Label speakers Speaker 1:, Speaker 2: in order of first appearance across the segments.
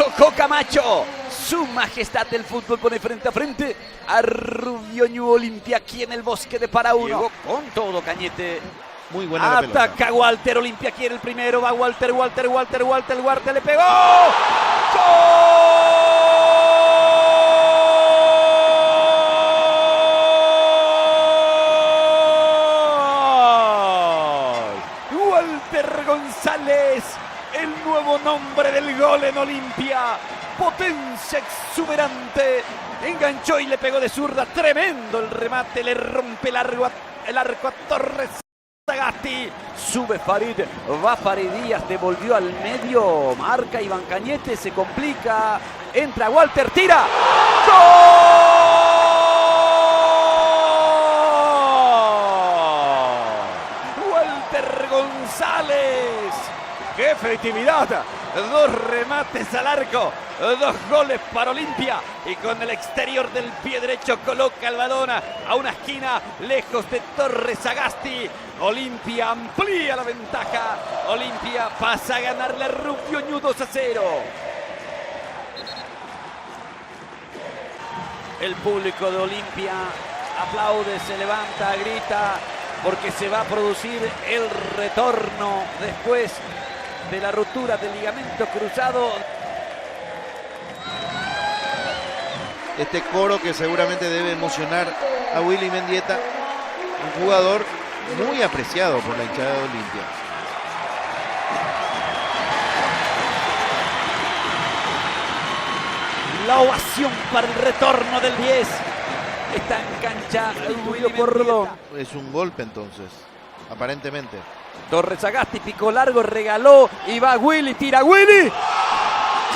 Speaker 1: Tocó Camacho. Su majestad del fútbol pone frente a frente a Rubio Ñu Olimpia aquí en el bosque de Paraúno. Llegó con todo Cañete.
Speaker 2: Muy buena la pelota.
Speaker 1: Ataca Walter, Olimpia quiere el primero. Va Walter le pegó. ¡Gol! Walter González, el nuevo nombre del gol en Olimpia. Potencia exuberante. Enganchó y le pegó de zurda. Tremendo el remate. Le rompe el arco a Torres Sagasti. Sube Farid. Va Farid Díaz. Devolvió al medio. Marca Iván Cañete. Se complica. Entra Walter. Tira. ¡Gol! Walter González. ¡Qué efectividad! 2 remates al arco, 2 goles para Olimpia y con el exterior del pie derecho coloca el balón a una esquina lejos de Torres Sagasti. Olimpia amplía la ventaja. Olimpia pasa a ganarle a Rubio Ñu 2-0. El público de Olimpia aplaude, se levanta, grita porque se va a producir el retorno después de la ruptura del ligamento cruzado.
Speaker 2: Este coro que seguramente debe emocionar a Willy Mendieta, un jugador muy apreciado por la hinchada de Olimpia.
Speaker 1: La ovación para el retorno del 10. Está en cancha Willy Porrodón.
Speaker 2: Es un golpe entonces, aparentemente.
Speaker 1: Torres Sagasti picó largo, regaló y va Willy, tira Willy.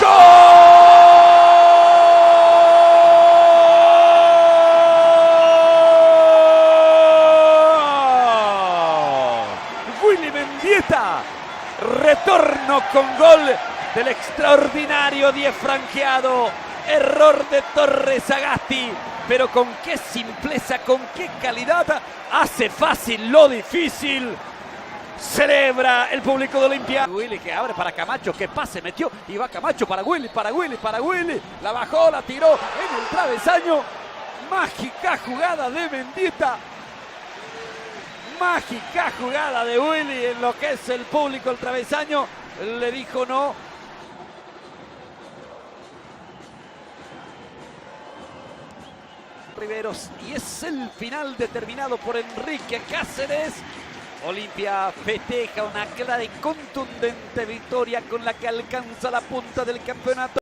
Speaker 1: ¡Gol! Willy Mendieta, retorno con gol del extraordinario 10 franqueado. Error de Torres Sagasti, pero con qué simpleza, con qué calidad, hace fácil lo difícil. Celebra el público de Olimpia. Willy que abre para Camacho, que pase, metió y va Camacho para Willy. La bajó, la tiró en el travesaño. Mágica jugada de Mendieta. Mágica jugada de Willy en lo que es el público, el travesaño. Le dijo no. Riveros y es el final determinado por Enrique Cáceres. Olimpia festeja una clara y contundente victoria con la que alcanza la punta del campeonato.